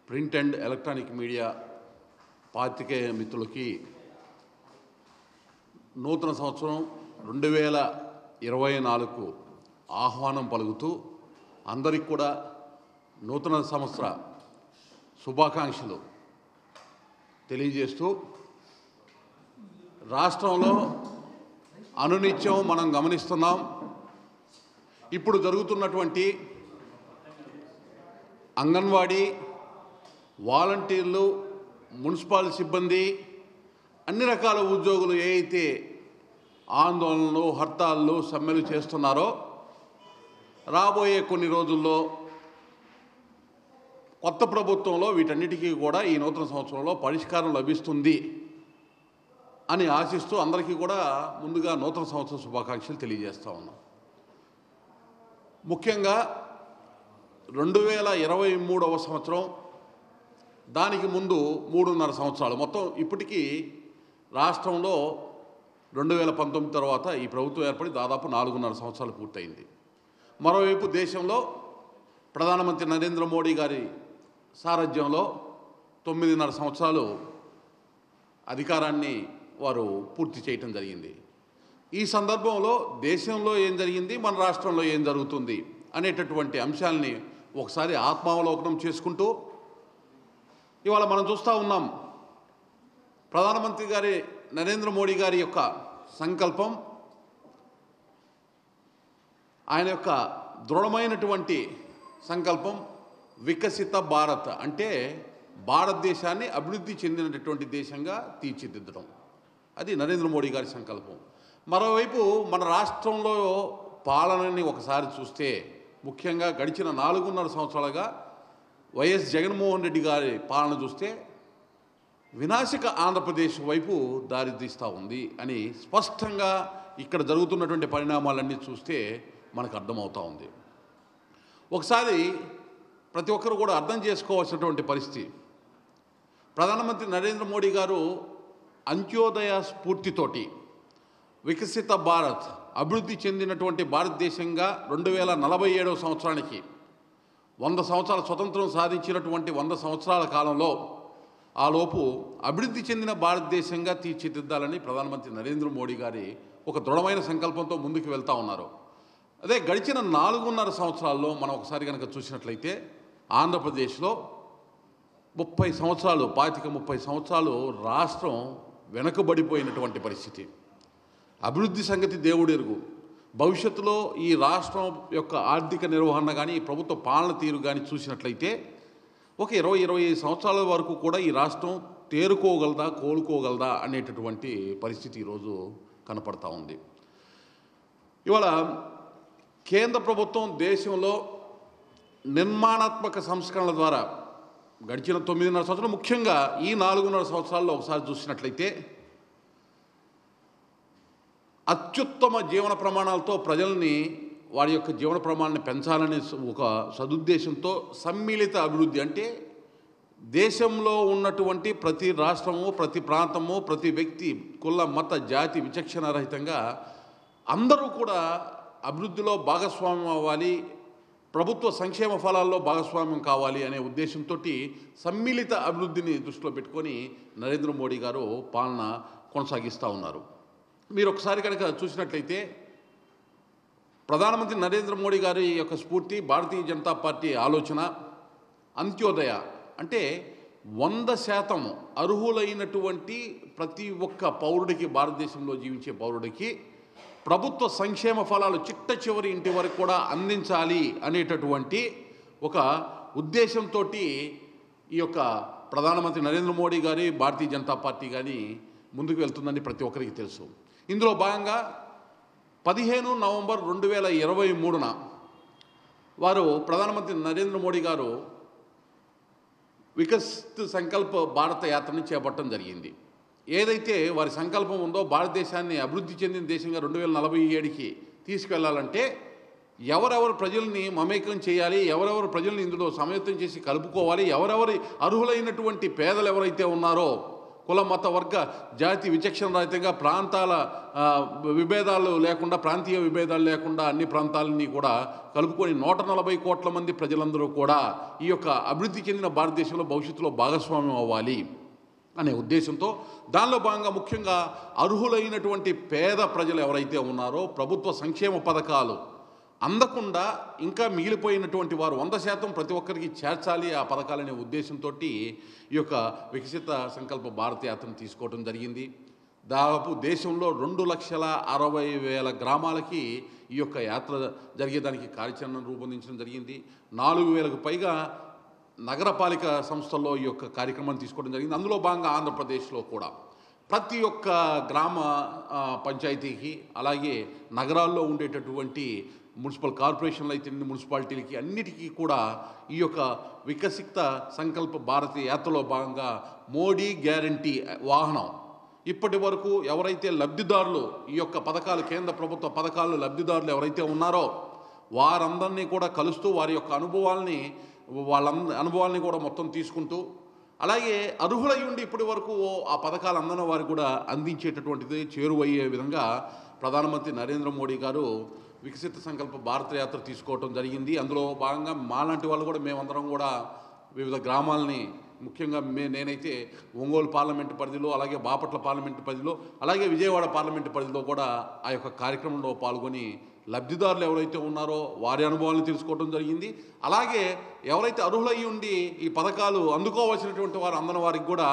Print and electronic media పాత్రికేయ మిత్రులకి నూతన సంవత్సరం 2024కు ఆహ్వానం పలుకుతూ అందరికీ కూడా నూతన సంవత్సర శుభాకాంక్షలు తెలియజేస్తూ రాష్ట్రంలో అనునిత్యం మనం గమనిస్తున్నాం. ఇప్పుడు జరుగుతున్నటువంటి అంగన్వాడీ వాలంటీర్లు, మున్సిపల్ సిబ్బంది, అన్ని రకాల ఉద్యోగులు ఏవైతే ఆందోళనలు, హర్తాళ్ళు, సమ్మెలు చేస్తున్నారో రాబోయే కొన్ని రోజుల్లో కొత్త ప్రభుత్వంలో వీటన్నిటికీ కూడా ఈ నూతన సంవత్సరంలో పరిష్కారం లభిస్తుంది అని ఆశిస్తూ అందరికీ కూడా ముందుగా నూతన సంవత్సర శుభాకాంక్షలు తెలియజేస్తూ ఉన్నాం. ముఖ్యంగా 2023వ సంవత్సరం, దానికి ముందు 3.5 సంవత్సరాలు, మొత్తం ఇప్పటికీ రాష్ట్రంలో 2019 తర్వాత ఈ ప్రభుత్వం ఏర్పడి దాదాపు 4.5 సంవత్సరాలు పూర్తయింది. మరోవైపు దేశంలో ప్రధానమంత్రి నరేంద్ర మోడీ గారి సారథ్యంలో 9.5 సంవత్సరాలు అధికారాన్ని వారు పూర్తి చేయటం జరిగింది. ఈ సందర్భంలో దేశంలో ఏం జరిగింది, మన రాష్ట్రంలో ఏం జరుగుతుంది అనేటటువంటి అంశాలని ఒకసారి ఆత్మావలోకనం చేసుకుంటూ ఇవాళ మనం చూస్తూ ఉన్నాం. ప్రధానమంత్రి గారి నరేంద్ర మోడీ గారి యొక్క సంకల్పం, ఆయన యొక్క దృఢమైనటువంటి సంకల్పం వికసిత భారత్, అంటే భారతదేశాన్ని అభివృద్ధి చెందినటువంటి దేశంగా తీర్చిదిద్దడం, అది నరేంద్ర మోడీ గారి సంకల్పం. మరోవైపు మన రాష్ట్రంలో పాలనని ఒకసారి చూస్తే, ముఖ్యంగా గడిచిన 4.5 సంవత్సరాలుగా వైఎస్ జగన్మోహన్ రెడ్డి గారి పాలన చూస్తే వినాశక ఆంధ్రప్రదేశ్ వైపు దారితీస్తూ ఉంది అని స్పష్టంగా ఇక్కడ జరుగుతున్నటువంటి పరిణామాలన్నీ చూస్తే మనకు అర్థమవుతూ ఉంది. ఒకసారి ప్రతి ఒక్కరు కూడా అర్థం చేసుకోవాల్సినటువంటి పరిస్థితి, ప్రధానమంత్రి నరేంద్ర మోడీ గారు అంత్యోదయ స్ఫూర్తితోటి వికసిత భారత్, అభివృద్ధి చెందినటువంటి భారతదేశంగా 2047వ సంవత్సరానికి 100 సంవత్సరాల స్వతంత్రం సాధించినటువంటి 100 సంవత్సరాల కాలంలో ఆలోపు అభివృద్ధి చెందిన భారతదేశంగా తీర్చిదిద్దాలని ప్రధానమంత్రి నరేంద్ర మోడీ గారి ఒక దృఢమైన సంకల్పంతో ముందుకు వెళ్తూ ఉన్నారు. అదే గడిచిన 4.5 సంవత్సరాల్లో మనం ఒకసారి కనుక చూసినట్లయితే ఆంధ్రప్రదేశ్లో 30 సంవత్సరాలు, 25-30 సంవత్సరాలు రాష్ట్రం వెనుకబడిపోయినటువంటి పరిస్థితి. అభివృద్ధి సంగతి దేవుడెరుగు. భవిష్యత్తులో ఈ రాష్ట్రం యొక్క ఆర్థిక నిర్వహణ కానీ, ప్రభుత్వ పాలన తీరు కానీ చూసినట్లయితే ఒక 20-25 సంవత్సరాల వరకు కూడా ఈ రాష్ట్రం తేరుకోగలదా, కోలుకోగలదా అనేటటువంటి పరిస్థితి ఈరోజు కనపడతా ఉంది. ఇవాళ కేంద్ర ప్రభుత్వం దేశంలో నిర్మాణాత్మక సంస్కరణల ద్వారా గడిచిన 9.5 సంవత్సరాలు, ముఖ్యంగా ఈ 4.5 సంవత్సరాల్లో ఒకసారి చూసినట్లయితే అత్యుత్తమ జీవన ప్రమాణాలతో ప్రజల్ని, వారి యొక్క జీవన ప్రమాణాన్ని పెంచాలనే ఒక సదుద్దేశంతో సమ్మిళిత అభివృద్ధి, అంటే దేశంలో ఉన్నటువంటి ప్రతి రాష్ట్రము, ప్రతి ప్రాంతము, ప్రతి వ్యక్తి, కుల, మత, జాతి విచక్షణ రహితంగా అందరూ కూడా అభివృద్ధిలో భాగస్వామ్యం అవ్వాలి, ప్రభుత్వ సంక్షేమ ఫలాల్లో భాగస్వామ్యం కావాలి అనే ఉద్దేశంతో సమ్మిళిత అభివృద్ధిని దృష్టిలో పెట్టుకొని నరేంద్ర మోడీ గారు పాలన కొనసాగిస్తూ ఉన్నారు. మీరు ఒకసారి కనుక చూసినట్లయితే ప్రధానమంత్రి నరేంద్ర మోడీ గారి యొక్క స్ఫూర్తి, భారతీయ జనతా పార్టీ ఆలోచన అంత్యోదయ, అంటే 100% అర్హులైనటువంటి ప్రతి ఒక్క పౌరుడికి, భారతదేశంలో జీవించే పౌరుడికి ప్రభుత్వ సంక్షేమ ఫలాలు చిట్ట చివరి ఇంటి వరకు కూడా అందించాలి అనేటటువంటి ఒక ఉద్దేశంతో ఈ యొక్క ప్రధానమంత్రి నరేంద్ర మోడీ గారి భారతీయ జనతా పార్టీ కానీ ముందుకు వెళ్తుందని ప్రతి ఒక్కరికి తెలుసు. ఇందులో భాగంగా 15 నవంబర్ 2023న వారు ప్రధానమంత్రి నరేంద్ర మోడీ గారు వికసిత్ సంకల్ప భారత యాత్రని చేపట్టడం జరిగింది. ఏదైతే వారి సంకల్పం ఉందో, భారతదేశాన్ని అభివృద్ధి చెందిన దేశంగా 2047కి తీసుకెళ్లాలంటే ఎవరెవరు ప్రజల్ని మమేకం చేయాలి, ఎవరెవరు ప్రజల్ని ఇందులో సమేతం చేసి కలుపుకోవాలి, ఎవరెవరి అర్హులైనటువంటి పేదలు ఎవరైతే ఉన్నారో, కుల మత వర్గ జాతి విచక్షణ రహితంగా ప్రాంతాల విభేదాలు లేకుండా, ప్రాంతీయ విభేదాలు లేకుండా అన్ని ప్రాంతాలని కూడా కలుపుకొని 140 కోట్ల మంది ప్రజలందరూ కూడా ఈ యొక్క అభివృద్ధి చెందిన భారతదేశంలో భవిష్యత్తులో భాగస్వామ్యం అవ్వాలి అనే ఉద్దేశంతో దానిలో భాగంగా ముఖ్యంగా అర్హులైనటువంటి పేద ప్రజలు ఎవరైతే ఉన్నారో ప్రభుత్వ సంక్షేమ పథకాలు అందకుండా ఇంకా మిగిలిపోయినటువంటి వారు 100% ప్రతి ఒక్కరికి చేర్చాలి ఆ పథకాలనే ఉద్దేశంతో ఈ యొక్క వికసిత సంకల్ప భారత యాత్రను తీసుకోవడం జరిగింది. దాదాపు దేశంలో 2,60,000 గ్రామాలకి ఈ యొక్క యాత్ర జరిగేదానికి కార్యాచరణను రూపొందించడం జరిగింది. 4,000కు పైగా నగరపాలిక సంస్థల్లో ఈ యొక్క కార్యక్రమాన్ని తీసుకోవడం జరిగింది. అందులో భాగంగా ఆంధ్రప్రదేశ్లో కూడా ప్రతి ఒక్క గ్రామ పంచాయతీకి, అలాగే నగరాల్లో ఉండేటటువంటి మున్సిపల్ కార్పొరేషన్లు అయితే మున్సిపాలిటీలకి అన్నిటికీ కూడా ఈ యొక్క వికసిత సంకల్ప భారత యాత్రలో భాగంగా మోడీ గ్యారంటీ వాహనం ఇప్పటి వరకు ఎవరైతే లబ్ధిదారులు ఈ యొక్క పథకాలు, కేంద్ర ప్రభుత్వ పథకాలు లబ్ధిదారులు ఎవరైతే ఉన్నారో వారందరినీ కూడా కలుస్తూ వారి యొక్క వాళ్ళ అనుభవాల్ని కూడా మొత్తం తీసుకుంటూ, అలాగే అర్హులై ఉండి ఇప్పటి వరకు ఆ పథకాలు అందని వారికి కూడా అందించేటటువంటిది చేరువయ్యే విధంగా ప్రధానమంత్రి నరేంద్ర మోడీ గారు వికసిత సంకల్ప భారత యాత్ర తీసుకోవటం జరిగింది. అందులో భాగంగా మాలాంటి వాళ్ళు కూడా మేమందరం కూడా వివిధ గ్రామాలని, ముఖ్యంగా నేనైతే ఒంగోలు పార్లమెంటు పరిధిలో, అలాగే బాపట్ల పార్లమెంటు పరిధిలో, అలాగే విజయవాడ పార్లమెంటు పరిధిలో కూడా ఆ యొక్క కార్యక్రమంలో పాల్గొని లబ్ధిదారులు ఎవరైతే ఉన్నారో వారి అనుభవాలను తెలుసుకోవడం జరిగింది. అలాగే ఎవరైతే అర్హులై ఉండి ఈ పథకాలు అందుకోవాల్సినటువంటి వారు అందని వారికి కూడా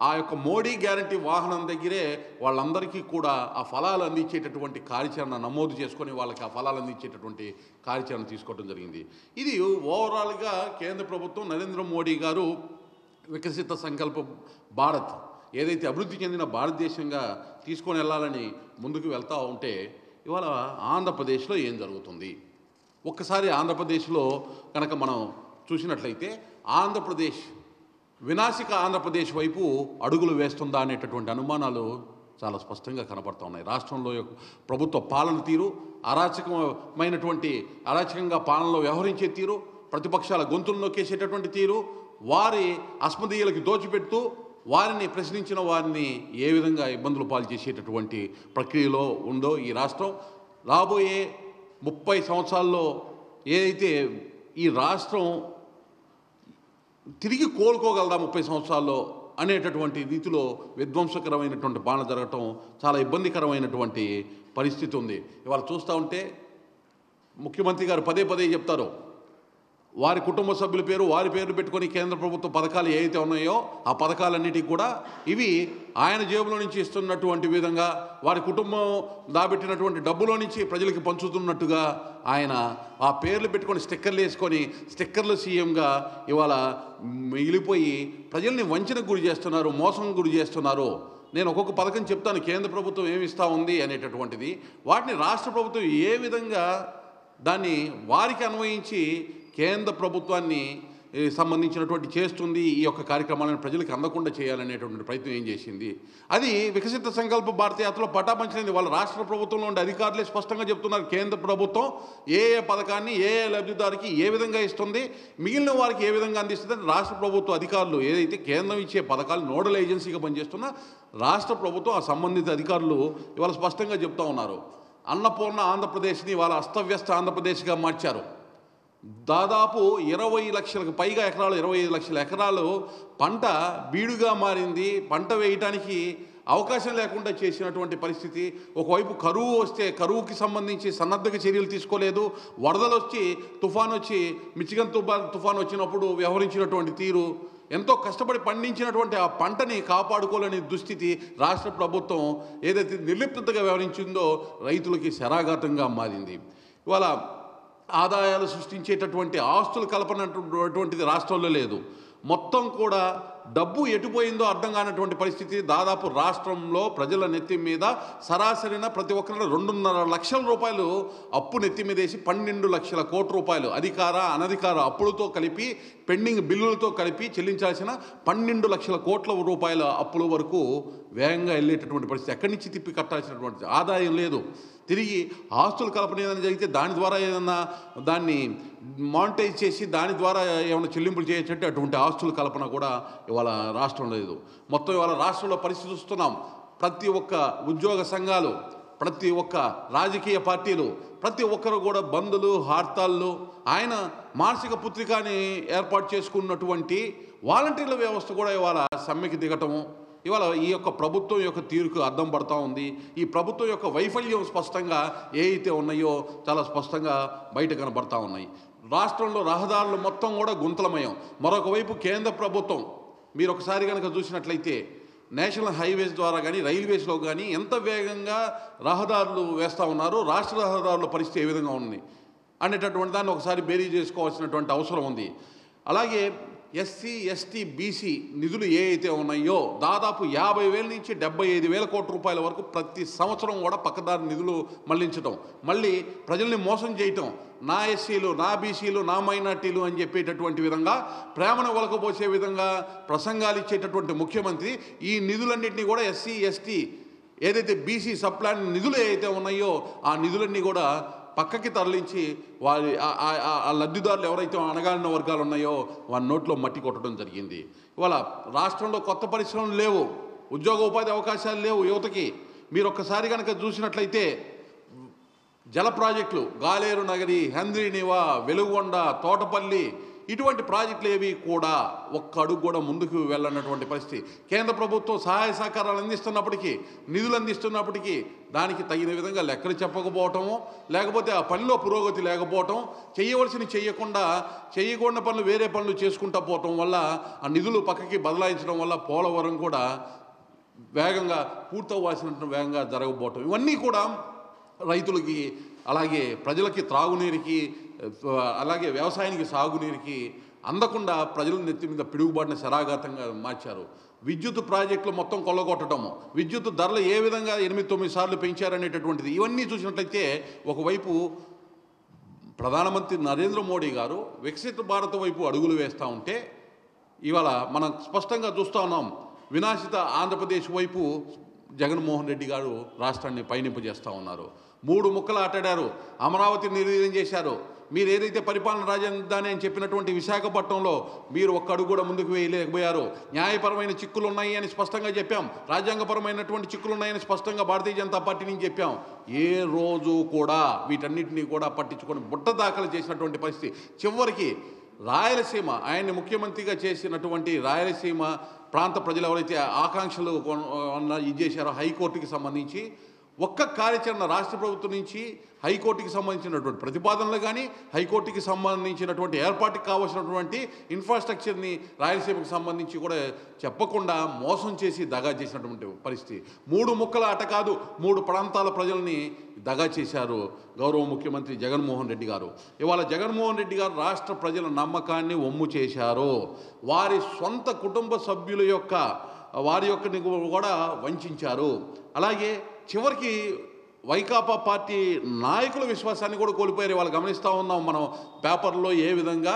ఆ యొక్క మోడీ గ్యారంటీ వాహనం దగ్గరే వాళ్ళందరికీ కూడా ఆ ఫలాలు అందించేటటువంటి కార్యాచరణ నమోదు చేసుకొని వాళ్ళకి ఆ ఫలాలు అందించేటటువంటి కార్యాచరణ తీసుకోవడం జరిగింది. ఇది ఓవరాల్గా కేంద్ర ప్రభుత్వం నరేంద్ర మోడీ గారు వికసిత సంకల్ప భారత్ ఏదైతే అభివృద్ధి చెందిన భారతదేశంగా తీసుకొని వెళ్ళాలని ముందుకు వెళ్తూ ఉంటే ఇవాళ ఆంధ్రప్రదేశ్లో ఏం జరుగుతుంది? ఒక్కసారి ఆంధ్రప్రదేశ్లో కనుక మనం చూసినట్లయితే ఆంధ్రప్రదేశ్ వినాశక ఆంధ్రప్రదేశ్ వైపు అడుగులు వేస్తుందా అనేటటువంటి అనుమానాలు చాలా స్పష్టంగా కనపడుతూ ఉన్నాయి. రాష్ట్రంలో ప్రభుత్వ పాలన తీరు, అరాచకంగా పాలనలో వ్యవహరించే తీరు, ప్రతిపక్షాల గొంతులు నొక్కేసేటటువంటి తీరు, వారి అస్మదీయులకి దోచిపెడుతూ వారిని ప్రశ్నించిన వారిని ఏ విధంగా ఇబ్బందులు పాలు చేసేటటువంటి ప్రక్రియలో ఉందో ఈ రాష్ట్రం రాబోయే 30 సంవత్సరాల్లో ఏదైతే ఈ రాష్ట్రం తిరిగి కోలుకోగలదా 30 సంవత్సరాల్లో అనేటటువంటి రీతిలో విధ్వంసకరమైనటువంటి పాలన జరగటం చాలా ఇబ్బందికరమైనటువంటి పరిస్థితి ఉంది. ఇవాళ చూస్తూ ఉంటే ముఖ్యమంత్రి గారు పదే చెప్తారు, వారి కుటుంబ సభ్యుల పేరు వారి పేర్లు పెట్టుకొని కేంద్ర ప్రభుత్వ పథకాలు ఏవైతే ఉన్నాయో ఆ పథకాలన్నిటికీ కూడా ఇవి ఆయన జేబులో నుంచి ఇస్తున్నటువంటి విధంగా, వారి కుటుంబం దాబెట్టినటువంటి డబ్బులో నుంచి ప్రజలకి పంచుతున్నట్టుగా ఆయన ఆ పేర్లు పెట్టుకొని స్టిక్కర్లు వేసుకొని స్టిక్కర్లు సీఎంగా ఇవాళ మిగిలిపోయి ప్రజల్ని వంచనకు గురి చేస్తున్నారు, మోసం గురి చేస్తున్నారు. నేను ఒక్కొక్క పథకం చెప్తాను, కేంద్ర ప్రభుత్వం ఏమి ఇస్తూ ఉంది అనేటటువంటిది, వాటిని రాష్ట్ర ప్రభుత్వం ఏ విధంగా దాన్ని వారికి అన్వయించి కేంద్ర ప్రభుత్వాన్ని సంబంధించినటువంటి చేస్తుంది, ఈ యొక్క కార్యక్రమాలను ప్రజలకు అందకుండా చేయాలనేటువంటి ప్రయత్నం ఏం చేసింది. అది వికసిత సంకల్ప భారత యాత్రలో పటాపంచలేని వాళ్ళ రాష్ట్ర ప్రభుత్వంలో ఉండే అధికారులే స్పష్టంగా చెప్తున్నారు. కేంద్ర ప్రభుత్వం ఏ పథకాన్ని ఏ లబ్ధిదారికి ఏ విధంగా ఇస్తుంది, మిగిలిన వారికి ఏ విధంగా అందిస్తుంది. రాష్ట్ర ప్రభుత్వ అధికారులు ఏదైతే కేంద్రం ఇచ్చే పథకాలు నోడల్ ఏజెన్సీగా పనిచేస్తున్న రాష్ట్ర ప్రభుత్వం ఆ సంబంధిత అధికారులు ఇవాళ స్పష్టంగా చెప్తూ ఉన్నారు. అన్నపూర్ణ ఆంధ్రప్రదేశ్ని వాళ్ళ అస్తవ్యస్త ఆంధ్రప్రదేశ్గా మార్చారు. దాదాపు 20 లక్షలకు పైగా ఎకరాలు, 25 లక్షల ఎకరాలు పంట బీడుగా మారింది. పంట వేయటానికి అవకాశం లేకుండా చేసినటువంటి పరిస్థితి. ఒకవైపు కరువు వస్తే కరువుకి సంబంధించి సన్నద్ధక చర్యలు తీసుకోలేదు. వరదలు వచ్చి తుఫాన్ వచ్చి మిచిగన్ తుఫాన్ వచ్చినప్పుడు వ్యవహరించినటువంటి తీరు, ఎంతో కష్టపడి పండించినటువంటి ఆ పంటని కాపాడుకోలేని దుస్థితి రాష్ట్ర ప్రభుత్వం ఏదైతే నిర్లిప్తగా వ్యవహరించిందో రైతులకి శరాఘాతంగా మారింది. ఇవాళ ఆదాయాలు సృష్టించేటటువంటి ఆస్తులు కల్పనటువంటిది రాష్ట్రంలో లేదు. మొత్తం కూడా డబ్బు ఎటుపోయిందో అర్థం కానటువంటి పరిస్థితి. దాదాపు రాష్ట్రంలో ప్రజల నెత్తి మీద సరాసరిన ప్రతి ఒక్కరిలో 2.5 లక్షల రూపాయలు అప్పు నెత్తి మీద వేసి 12 లక్షల కోట్ల రూపాయలు అధికార అనధికార అప్పులతో కలిపి పెండింగ్ బిల్లులతో కలిపి చెల్లించాల్సిన 12 లక్షల కోట్ల రూపాయల అప్పుల వరకు వేగంగా వెళ్ళేటటువంటి పరిస్థితి. ఎక్కడి నుంచి తిప్పి కట్టాల్సినటువంటి ఆదాయం లేదు. తిరిగి ఆస్తుల కల్పన ఏదైనా జరిగితే దాని ద్వారా ఏదన్నా దాన్ని మానిటైజ్ చేసి దాని ద్వారా ఏమైనా చెల్లింపులు చేయొచ్చంటే అటువంటి ఆస్తుల కల్పన కూడా ఇవాళ రాష్ట్రంలో లేదు. మొత్తం ఇవాళ రాష్ట్రంలో పరిస్థితి చూస్తున్నాం. ప్రతి ఒక్క ఉద్యోగ సంఘాలు, ప్రతి ఒక్క రాజకీయ పార్టీలు, ప్రతి ఒక్కరు కూడా బంధులు, హర్తాళ్ళు, ఆయన మానసిక పుత్రికని ఏర్పాటు చేసుకున్నటువంటి వాలంటీర్ల వ్యవస్థ కూడా ఇవాళ సమ్మెకి దిగటము, ఇవాళ ఈ యొక్క ప్రభుత్వం యొక్క తీరుకు అద్దం పడతా ఉంది. ఈ ప్రభుత్వం యొక్క వైఫల్యం స్పష్టంగా ఏవైతే ఉన్నాయో చాలా స్పష్టంగా బయట కనబడతా ఉన్నాయి. రాష్ట్రంలో రహదారులు మొత్తం కూడా గుంతలమయం. మరొక వైపు కేంద్ర ప్రభుత్వం మీరు ఒకసారి కనుక చూసినట్లయితే నేషనల్ హైవేస్ ద్వారా కానీ రైల్వేస్లో కానీ ఎంత వేగంగా రహదారులు వేస్తూ ఉన్నారో రాష్ట్ర రహదారుల పరిస్థితి ఏ విధంగా ఉంది అనేటటువంటి దాన్ని ఒకసారి బేరీ చేసుకోవాల్సినటువంటి అవసరం ఉంది. అలాగే ఎస్సీ, ఎస్టీ, బీసీ నిధులు ఏ అయితే ఉన్నాయో దాదాపు 50,000 నుంచి 75,000 కోట్ల రూపాయల వరకు ప్రతి సంవత్సరం కూడా పక్కదారి నిధులు మళ్లించడం, మళ్ళీ ప్రజల్ని మోసం చేయటం, నా ఎస్సీలు, నా బీసీలు, నా మైనార్టీలు అని చెప్పేటటువంటి విధంగా ప్రేమను ఒలకపోసే విధంగా ప్రసంగాలు ఇచ్చేటటువంటి ముఖ్యమంత్రి ఈ నిధులన్నింటినీ కూడా ఎస్సీ, ఎస్టీ ఏదైతే బీసీ సబ్ ప్లాన్ నిధులు ఏవైతే ఉన్నాయో ఆ నిధులన్నీ కూడా పక్కకి తరలించి వారి ఆ లబ్ధిదారులు ఎవరైతే అణగారిన వర్గాలు ఉన్నాయో వారి నోట్లో మట్టి కొట్టడం జరిగింది. ఇవాళ రాష్ట్రంలో కొత్త పరిశ్రమలు లేవు, ఉద్యోగ ఉపాధి అవకాశాలు లేవు యువతకి. మీరు ఒక్కసారి కనుక చూసినట్లయితే జల ప్రాజెక్టులు గాలేరు నగరి, హంద్రీనివా, వెలుగొండ, తోటపల్లి ఇటువంటి ప్రాజెక్టులు ఏవి కూడా ఒక్క అడుగు కూడా ముందుకు వెళ్ళనటువంటి పరిస్థితి. కేంద్ర ప్రభుత్వం సహాయ సహకారాలు అందిస్తున్నప్పటికీ, నిధులు అందిస్తున్నప్పటికీ దానికి తగిన విధంగా లెక్కలు చెప్పకపోవటము, లేకపోతే ఆ పనిలో పురోగతి లేకపోవటం, చేయకుండా పనులు వేరే పనులు చేసుకుంటూ పోవటం వల్ల ఆ నిధులు పక్కకి బదలాయించడం వల్ల పోలవరం కూడా వేగంగా పూర్తవ్వాల్సినట్టు వేగంగా జరగకపోవటం, ఇవన్నీ కూడా రైతులకి, అలాగే ప్రజలకి త్రాగునీరుకి, అలాగే వ్యవసాయానికి సాగునీరుకి అందకుండా ప్రజల నెత్తి మీద పిడుగుబాటున శరాఘాతంగా మార్చారు. విద్యుత్ ప్రాజెక్టులు మొత్తం కొల్లగొట్టడము, విద్యుత్ ధరలు ఏ విధంగా 8-9 సార్లు పెంచారనేటటువంటిది ఇవన్నీ చూసినట్లయితే ఒకవైపు ప్రధానమంత్రి నరేంద్ర మోడీ గారు వికసిత భారత్ వైపు అడుగులు వేస్తూ ఉంటే ఇవాళ మనం స్పష్టంగా చూస్తూ ఉన్నాం వినాశిత ఆంధ్రప్రదేశ్ వైపు జగన్మోహన్ రెడ్డి గారు రాష్ట్రాన్ని పయనింపజేస్తూ ఉన్నారు. 3 ముక్కలు ఆటాడారు, అమరావతిని నిర్వీర్యం చేశారు. మీరు ఏదైతే పరిపాలన రాజధాని అని చెప్పినటువంటి విశాఖపట్నంలో మీరు ఒక్క అడుగు కూడా ముందుకు వేయలేకపోయారు. న్యాయపరమైన చిక్కులు ఉన్నాయి అని స్పష్టంగా చెప్పాం, రాజ్యాంగపరమైనటువంటి చిక్కులు ఉన్నాయని స్పష్టంగా భారతీయ జనతా పార్టీ నుంచి చెప్పాం. ఏ రోజు కూడా వీటన్నిటినీ కూడా పట్టించుకొని బుట్ట దాఖలు చేసినటువంటి పరిస్థితి. చివరికి రాయలసీమ, ఆయన్ని ముఖ్యమంత్రిగా చేసినటువంటి రాయలసీమ ప్రాంత ప్రజలు ఎవరైతే ఆకాంక్షలు ఇది చేశారో హైకోర్టుకి సంబంధించి ఒక్క కార్యాచరణ రాష్ట్ర ప్రభుత్వం నుంచి హైకోర్టుకి సంబంధించినటువంటి ప్రతిపాదనలు కానీ, హైకోర్టుకి సంబంధించినటువంటి ఏర్పాటుకి కావాల్సినటువంటి ఇన్ఫ్రాస్ట్రక్చర్ని రాయలసీమకు సంబంధించి కూడా చెప్పకుండా మోసం చేసి దగా చేసినటువంటి పరిస్థితి. 3 ముక్కల ఆట కాదు, 3 ప్రాంతాల ప్రజల్ని దగా చేశారు గౌరవ ముఖ్యమంత్రి జగన్మోహన్ రెడ్డి గారు. ఇవాళ జగన్మోహన్ రెడ్డి గారు రాష్ట్ర ప్రజల నమ్మకాన్ని వమ్ము చేశారు. వారి సొంత కుటుంబ సభ్యుల యొక్క కూడా వంచారు. అలాగే చివరికి వైకాపా పార్టీ నాయకుల విశ్వాసాన్ని కూడా కోల్పోయారు. వాళ్ళు గమనిస్తూ ఉన్నాం మనం పేపర్లో ఏ విధంగా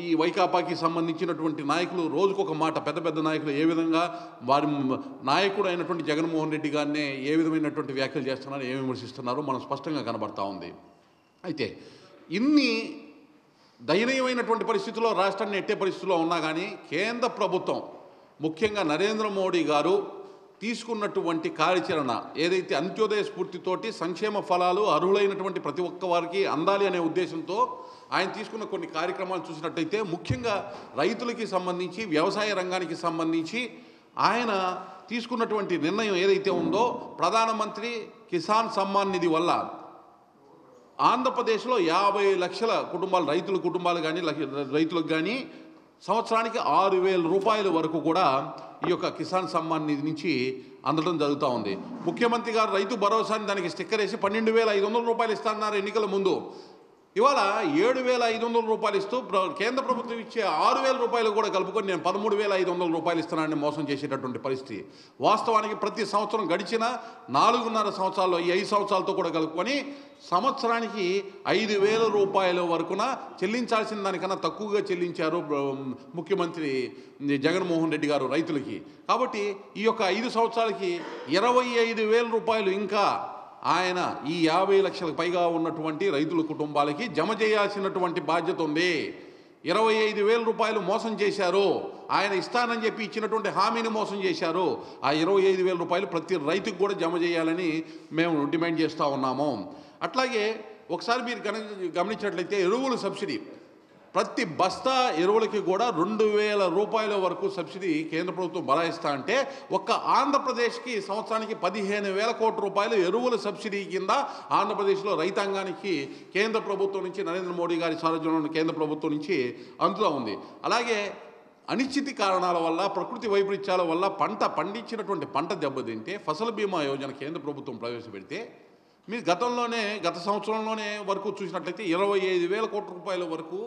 ఈ వైకాపాకి సంబంధించినటువంటి నాయకులు రోజుకొక మాట, పెద్ద పెద్ద నాయకులు ఏ విధంగా వారి నాయకుడు అయినటువంటి జగన్మోహన్ రెడ్డి గారినే ఏ విధమైనటువంటి వ్యాఖ్యలు చేస్తున్నారో, ఏమి విమర్శిస్తున్నారో మనం స్పష్టంగా కనబడతా ఉంది. అయితే ఇన్ని దయనీయమైనటువంటి పరిస్థితుల్లో రాష్ట్రాన్ని ఎట్టే పరిస్థితుల్లో ఉన్నా కానీ కేంద్ర ప్రభుత్వం ముఖ్యంగా నరేంద్ర మోడీ గారు తీసుకున్నటువంటి కార్యాచరణ ఏదైతే అంత్యోదయ స్ఫూర్తితోటి సంక్షేమ ఫలాలు అర్హులైనటువంటి ప్రతి ఒక్క వారికి అందాలి అనే ఉద్దేశంతో ఆయన తీసుకున్న కొన్ని కార్యక్రమాలు చూసినట్టయితే ముఖ్యంగా రైతులకి సంబంధించి, వ్యవసాయ రంగానికి సంబంధించి ఆయన తీసుకున్నటువంటి నిర్ణయం ఏదైతే ఉందో ప్రధానమంత్రి కిసాన్ సమ్మాన్ నిధి వల్ల ఆంధ్రప్రదేశ్లో 50 లక్షల కుటుంబాలు, రైతులకు కానీ సంవత్సరానికి 6,000 రూపాయల వరకు కూడా ఈ యొక్క కిసాన్ సమ్మాన్ నిధి నుంచి అందడం జరుగుతూ ఉంది. ముఖ్యమంత్రి గారు రైతు భరోసాని దానికి స్టిక్కర్ వేసి 12,500 రూపాయలు ఇస్తారన్నారు ఎన్నికల ముందు. ఇవాళ 7,500 రూపాయలు ఇస్తూ కేంద్ర ప్రభుత్వం ఇచ్చే 6,000 రూపాయలు కూడా కలుపుకొని నేను 13,500 రూపాయలు ఇస్తున్నానని మోసం చేసేటటువంటి పరిస్థితి. వాస్తవానికి ప్రతి సంవత్సరం గడిచిన 4.5 సంవత్సరాల్లో ఈ 5 సంవత్సరాలతో కూడా కలుపుకొని సంవత్సరానికి 5,000 రూపాయల వరకున చెల్లించాల్సిన దానికన్నా తక్కువగా చెల్లించారు ముఖ్యమంత్రి జగన్మోహన్ రెడ్డి గారు రైతులకి. కాబట్టి ఈ యొక్క 5 సంవత్సరాలకి 25,000 రూపాయలు ఇంకా ఆయన ఈ 50 లక్షలకు పైగా ఉన్నటువంటి రైతుల కుటుంబాలకి జమ చేయాల్సినటువంటి బాధ్యత ఉంది. 25,000 రూపాయలు మోసం చేశారు. ఆయన ఇస్తానని చెప్పి ఇచ్చినటువంటి హామీని మోసం చేశారు. ఆ 25,000 రూపాయలు ప్రతి రైతుకు కూడా జమ చేయాలని మేము డిమాండ్ చేస్తూ ఉన్నాము. అట్లాగే ఒకసారి మీరు గమనించినట్లయితే ఎరువుల సబ్సిడీ, ప్రతి బస్తా ఎరువులకి కూడా 2,000 రూపాయల వరకు సబ్సిడీ కేంద్ర ప్రభుత్వం బరాయిస్తా అంటే ఒక్క ఆంధ్రప్రదేశ్కి సంవత్సరానికి 15,000 కోట్ల రూపాయలు ఎరువుల సబ్సిడీ కింద ఆంధ్రప్రదేశ్లో రైతాంగానికి కేంద్ర ప్రభుత్వం నుంచి నరేంద్ర మోడీ గారి సారథ్యంలోని కేంద్ర ప్రభుత్వం నుంచి అందులో ఉంది. అలాగే అనిశ్చితి కారణాల వల్ల, ప్రకృతి వైపరీత్యాల వల్ల పండించినటువంటి పంట దెబ్బతింటే ఫసల్ బీమా యోజన కేంద్ర ప్రభుత్వం ప్రవేశపెడితే మీరు గత సంవత్సరంలోనే వరకు చూసినట్లయితే 25,000 కోట్ల రూపాయల వరకు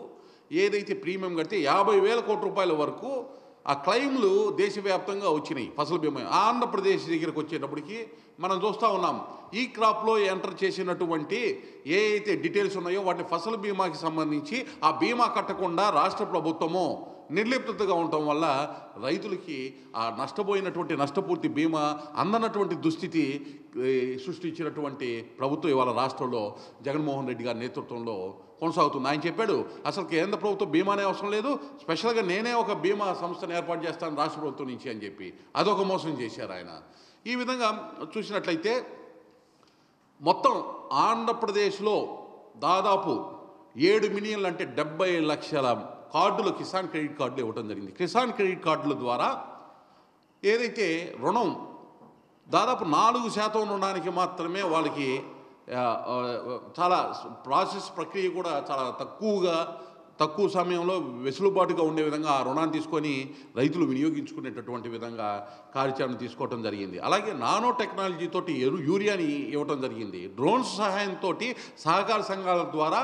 ఏదైతే ప్రీమియం కడితే 50,000 కోట్ల రూపాయల వరకు ఆ క్లెయిమ్లు దేశవ్యాప్తంగా వచ్చినాయి ఫసల్ బీమా. ఆంధ్రప్రదేశ్ దగ్గరికి వచ్చేటప్పటికి మనం చూస్తూ ఉన్నాం, ఈ క్రాప్లో ఎంటర్ చేసినటువంటి ఏ అయితే డీటెయిల్స్ ఉన్నాయో వాటిని ఫసల్ బీమాకి సంబంధించి ఆ బీమా కట్టకుండా రాష్ట్ర ప్రభుత్వము నిర్లిప్తగా ఉండటం వల్ల రైతులకి ఆ నష్టపోయినటువంటి నష్టపూర్తి బీమా అందనటువంటి దుస్థితి సృష్టించినటువంటి ప్రభుత్వం ఇవాళ రాష్ట్రంలో జగన్మోహన్ రెడ్డి గారి నేతృత్వంలో కొనసాగుతుంది. ఆయన చెప్పాడు అసలు కేంద్ర ప్రభుత్వం బీమానే అవసరం లేదు, స్పెషల్గా నేనే ఒక బీమా సంస్థను ఏర్పాటు చేస్తాను రాష్ట్ర ప్రభుత్వం నుంచి అని చెప్పి అదొక మోసం చేశారు ఆయన. ఈ విధంగా చూసినట్లయితే మొత్తం ఆంధ్రప్రదేశ్లో దాదాపు 7 మిలియన్లు అంటే 70 లక్షల కార్డులు కిసాన్ క్రెడిట్ కార్డులు ఇవ్వడం జరిగింది. కిసాన్ క్రెడిట్ కార్డుల ద్వారా ఏదైతే రుణం దాదాపు 4% రుణానికి మాత్రమే వాళ్ళకి చాలా ప్రక్రియ కూడా చాలా తక్కువ సమయంలో వెసులుబాటుగా ఉండే విధంగా ఆ రుణాన్ని తీసుకొని రైతులు వినియోగించుకునేటటువంటి విధంగా కార్యాచరణ తీసుకోవడం జరిగింది. అలాగే నానో టెక్నాలజీ తోటి యూరియాని ఇవ్వటం జరిగింది. డ్రోన్స్ సహాయంతో సహకార సంఘాల ద్వారా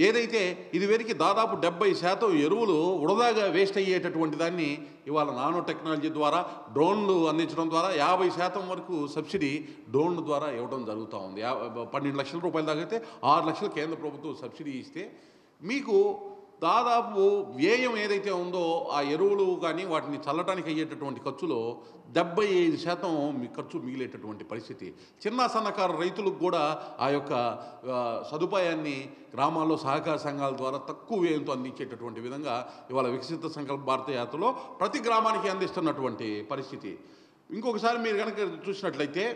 ఏదైతే ఇదివరకు దాదాపు 70% ఎరువులు వృధాగా వేస్ట్ అయ్యేటటువంటి దాన్ని ఇవాళ నానో టెక్నాలజీ ద్వారా డ్రోన్లు అందించడం ద్వారా 50% వరకు సబ్సిడీ డ్రోన్ల ద్వారా ఇవ్వడం జరుగుతూ ఉంది. 12 లక్షల రూపాయల దాకా అయితే 6 లక్షలు కేంద్ర ప్రభుత్వం సబ్సిడీ ఇస్తే మీకు దాదాపు వ్యయం ఏదైతే ఉందో ఆ ఎరువులు కానీ వాటిని చల్లడానికి అయ్యేటటువంటి ఖర్చులో 75% మీ ఖర్చు మిగిలేటటువంటి పరిస్థితి. చిన్న సన్నకారు రైతులకు కూడా ఆ యొక్క సదుపాయాన్ని గ్రామాల్లో సహకార సంఘాల ద్వారా తక్కువ వ్యయంతో అందించేటటువంటి విధంగా ఇవాళ వికసిత సంకల్ప భారత యాత్రలో ప్రతి గ్రామానికి అందిస్తున్నటువంటి పరిస్థితి. ఇంకొకసారి మీరు కనుక చూసినట్లయితే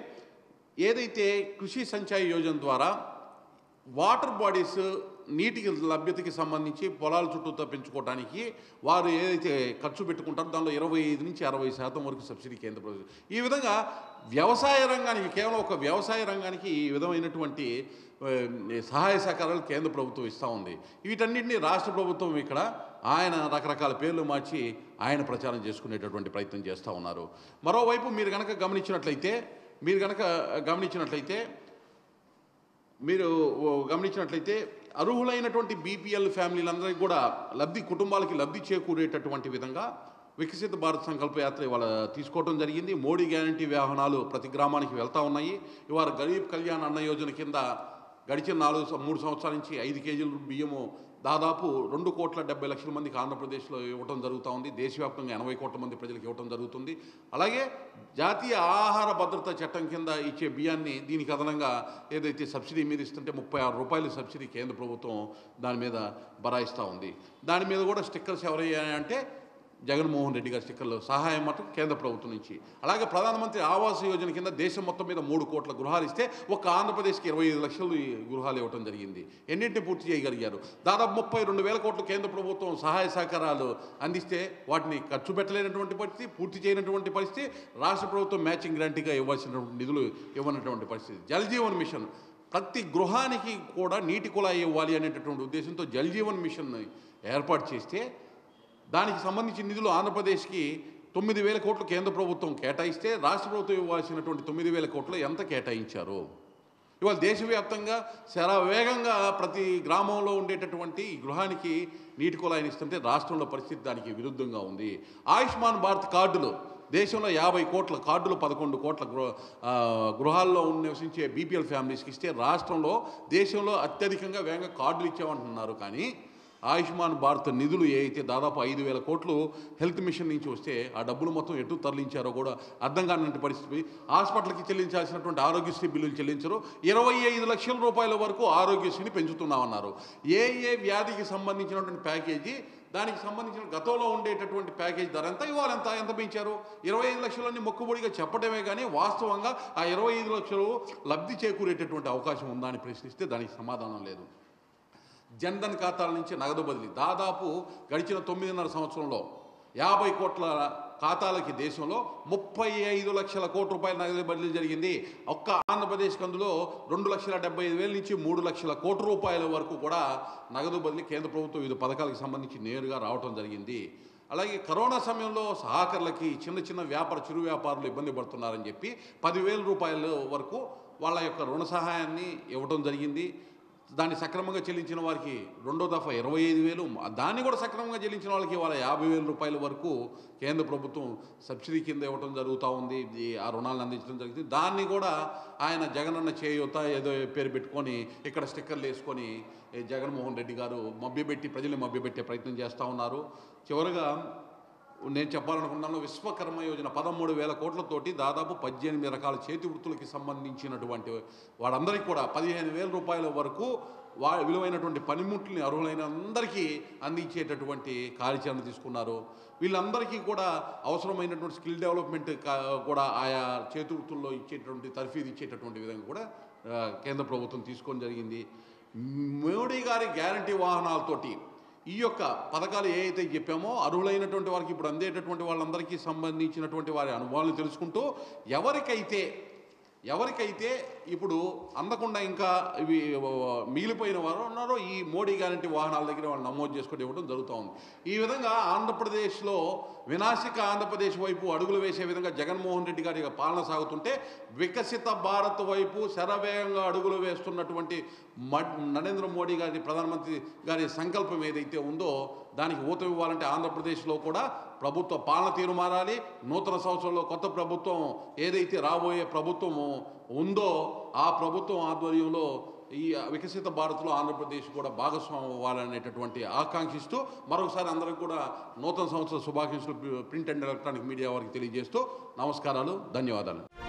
ఏదైతే కృషి సంచాయ్ యోజన ద్వారా వాటర్ బాడీస్ నీటికి లభ్యతకి సంబంధించి పొలాల చుట్టూ పెంచుకోవడానికి వారు ఏదైతే ఖర్చు పెట్టుకుంటారో దానిలో 25 నుంచి 60% వరకు సబ్సిడీ కేంద్ర ప్రభుత్వం. ఈ విధంగా వ్యవసాయ రంగానికి కేవలం ఒక వ్యవసాయ రంగానికి ఈ విధమైనటువంటి సహాయ సహకారాలు కేంద్ర ప్రభుత్వం ఇస్తూ ఉంది. వీటన్నిటిని రాష్ట్ర ప్రభుత్వం ఇక్కడ ఆయన రకరకాల పేర్లు మార్చి ఆయన ప్రచారం చేసుకునేటటువంటి ప్రయత్నం చేస్తూ ఉన్నారు. మరోవైపు మీరు కనుక గమనించినట్లయితే అర్హులైనటువంటి బీపీఎల్ ఫ్యామిలీలందరికీ కూడా కుటుంబాలకి లబ్ధి చేకూరేటటువంటి విధంగా వికసిత భారత్ సంకల్ప యాత్ర ఇవాళ తీసుకోవడం జరిగింది. మోడీ గ్యారంటీ వాహనాలు ప్రతి గ్రామానికి వెళ్తూ ఉన్నాయి. ఇవాళ గరీబ్ కళ్యాణ్ అన్న యోజన కింద గడిచిన 3 సంవత్సరాల నుంచి 5 కేజీల బియ్యము దాదాపు 2,70,00,000 మందికి ఆంధ్రప్రదేశ్లో ఇవ్వడం జరుగుతూ ఉంది. దేశవ్యాప్తంగా 80 కోట్ల మంది ప్రజలకు ఇవ్వడం జరుగుతుంది. అలాగే జాతీయ ఆహార భద్రత చట్టం కింద ఇచ్చే బియ్యాన్ని దీనికి అదనంగా ఏదైతే సబ్సిడీ మీద ఇస్తుంటే 36 రూపాయలు సబ్సిడీ కేంద్ర ప్రభుత్వం దాని మీద బరాయిస్తూ ఉంది. దాని మీద కూడా స్టిక్కర్స్ ఎవరయ్యాయంటే జగన్మోహన్ రెడ్డి గారి స్టిక్కర్లు సహాయం మాత్రం కేంద్ర ప్రభుత్వం నుంచి. అలాగే ప్రధానమంత్రి ఆవాస్ యోజన కింద దేశం మొత్తం మీద 3 కోట్ల గృహాలు ఇస్తే ఒక్క ఆంధ్రప్రదేశ్కి 25 లక్షలు గృహాలు ఇవ్వడం జరిగింది. ఎన్నింటిని పూర్తి చేయగలిగారు? దాదాపు 32,000 కోట్ల కేంద్ర ప్రభుత్వం సహాయ సహకారాలు అందిస్తే వాటిని ఖర్చు పెట్టలేనటువంటి పరిస్థితి, పూర్తి చేయనటువంటి పరిస్థితి, రాష్ట్ర ప్రభుత్వం మ్యాచింగ్ గ్రాంట్గా ఇవ్వాల్సినటువంటి నిధులు ఇవ్వనటువంటి పరిస్థితి. జల్ జీవన్ మిషన్ ప్రతి గృహానికి కూడా నీటి కుళాయి ఇవ్వాలి అనేటటువంటి ఉద్దేశంతో జల్ జీవన్ మిషన్ ఏర్పాటు చేస్తే దానికి సంబంధించిన నిధులు ఆంధ్రప్రదేశ్కి 9,000 కోట్లు కేంద్ర ప్రభుత్వం కేటాయిస్తే రాష్ట్ర ప్రభుత్వం ఇవ్వాల్సినటువంటి 9,000 కోట్లు ఎంత కేటాయించారు? ఇవాళ దేశవ్యాప్తంగా శరవేగంగా ప్రతి గ్రామంలో ఉండేటటువంటి ఈ గృహానికి నీటి కుళాయిని ఇస్తుంటే రాష్ట్రంలో పరిస్థితి దానికి విరుద్ధంగా ఉంది. ఆయుష్మాన్ భారత్ కార్డులు దేశంలో 50 కోట్ల కార్డులు 11 కోట్ల గృహాల్లో నివసించే బీపీఎల్ ఫ్యామిలీస్కి ఇస్తే రాష్ట్రంలో దేశంలో అత్యధికంగా వేగంగా కార్డులు ఇచ్చామంటున్నారు. కానీ ఆయుష్మాన్ భారత్ నిధులు ఏవైతే దాదాపు 5,000 కోట్లు హెల్త్ మిషన్ నుంచి వస్తే ఆ డబ్బులు మొత్తం ఎటు తరలించారో కూడా అర్థం కానిటువంటి పరిస్థితి. హాస్పిటల్కి చెల్లించాల్సినటువంటి ఆరోగ్యశ్రీ బిల్లులు చెల్లించరు. 25 లక్షల రూపాయల వరకు ఆరోగ్యశ్రీని పెంచుతున్నామన్నారు. ఏ వ్యాధికి సంబంధించినటువంటి ప్యాకేజీ, దానికి సంబంధించిన గతంలో ఉండేటటువంటి ప్యాకేజ్ ధర ఎంత, ఇవాళ ఎంత పెంచారు? 25 లక్షలన్నీ మొక్కుబడిగా చెప్పడమే కానీ వాస్తవంగా ఆ 25 లక్షలు లబ్ధి చేకూరేటటువంటి అవకాశం ఉందా అని ప్రశ్నిస్తే దానికి సమాధానం లేదు. జన్ధన్ ఖాతాల నుంచి నగదు బదిలీ దాదాపు గడిచిన 9.5 సంవత్సరంలో 50 కోట్ల ఖాతాలకి దేశంలో 35 లక్షల కోట్ల రూపాయల నగదు బదిలీ జరిగింది. ఒక్క ఆంధ్రప్రదేశ్కి అందులో 2,75,000 నుంచి 3 లక్షల కోట్ల రూపాయల వరకు కూడా నగదు బదిలీ కేంద్ర ప్రభుత్వం వివిధ పథకాలకు సంబంధించి నేరుగా రావటం జరిగింది. అలాగే కరోనా సమయంలో సహకారులకి చిన్న చిరు వ్యాపారులు ఇబ్బంది పడుతున్నారని చెప్పి 10,000 రూపాయల వరకు వాళ్ళ యొక్క రుణ సహాయాన్ని ఇవ్వటం జరిగింది. దాన్ని సక్రమంగా చెల్లించిన వారికి రెండో దఫా 25,000, దాన్ని కూడా సక్రమంగా చెల్లించిన వాళ్ళకి వాళ్ళ 50,000 రూపాయల వరకు కేంద్ర ప్రభుత్వం సబ్సిడీ కింద ఇవ్వడం జరుగుతూ ఉంది. ఆ రుణాలను అందించడం జరుగుతుంది. దాన్ని కూడా ఆయన జగనన్న చేయూత ఏదో పేరు పెట్టుకొని ఇక్కడ స్టిక్కర్లు వేసుకొని జగన్మోహన్ రెడ్డి గారు ప్రజల్ని మభ్యపెట్టే ప్రయత్నం చేస్తూ ఉన్నారు. చివరగా నేను చెప్పాలనుకున్నాను, విశ్వకర్మ యోజన 13,000 కోట్లతోటి దాదాపు 18 రకాల చేతి వృత్తులకి సంబంధించినటువంటి వాళ్ళందరికీ కూడా 15,000 రూపాయల వరకు విలువైనటువంటి పనిముట్లని అర్హులైన అందరికీ అందించేటటువంటి కార్యాచరణ తీసుకున్నారు. వీళ్ళందరికీ కూడా అవసరమైనటువంటి స్కిల్ డెవలప్మెంట్ కూడా ఆయా చేతి వృత్తుల్లో ఇచ్చేటటువంటి తర్ఫీదు ఇచ్చేటటువంటి విధంగా కూడా కేంద్ర ప్రభుత్వం తీసుకోవడం జరిగింది. మోడీ గారి గ్యారంటీ వాహనాలతోటి ఈ యొక్క పథకాలు ఏవైతే చెప్పామో అర్హులైనటువంటి వారికి ఇప్పుడు అందేటటువంటి వాళ్ళందరికీ సంబంధించినటువంటి వారి అనుభవాలను తెలుసుకుంటూ ఎవరికైతే ఇప్పుడు అందకుండా ఇంకా ఇవి మిగిలిపోయిన వారు ఉన్నారో ఈ మోడీ గ్యారంటీ వాహనాల దగ్గర వాళ్ళు నమోదు చేసుకుంటూ ఇవ్వడం జరుగుతూ ఉంది. ఈ విధంగా ఆంధ్రప్రదేశ్లో వినాశక ఆంధ్రప్రదేశ్ వైపు అడుగులు వేసే విధంగా జగన్మోహన్ రెడ్డి గారి పాలన సాగుతుంటే వికసిత భారత్ వైపు శరవేగంగా అడుగులు వేస్తున్నటువంటి నరేంద్ర మోడీ గారి ప్రధానమంత్రి గారి సంకల్పం ఏదైతే ఉందో దానికి ఊతం ఇవ్వాలంటే ఆంధ్రప్రదేశ్లో కూడా ప్రభుత్వ పాలన తీరు మారాలి. నూతన సంవత్సరంలో కొత్త ప్రభుత్వం ఏదైతే రాబోయే ప్రభుత్వం ఉందో ఆ ప్రభుత్వం ఆధ్వర్యంలో ఈ వికసిత భారత్లో ఆంధ్రప్రదేశ్ కూడా భాగస్వామ్యం అవ్వాలనేటటువంటి ఆకాంక్షిస్తూ మరొకసారి అందరికీ కూడా నూతన సంవత్సర శుభాకాంక్షలు ప్రింట్ అండ్ ఎలక్ట్రానిక్ మీడియా వారికి తెలియజేస్తూ నమస్కారాలు, ధన్యవాదాలు.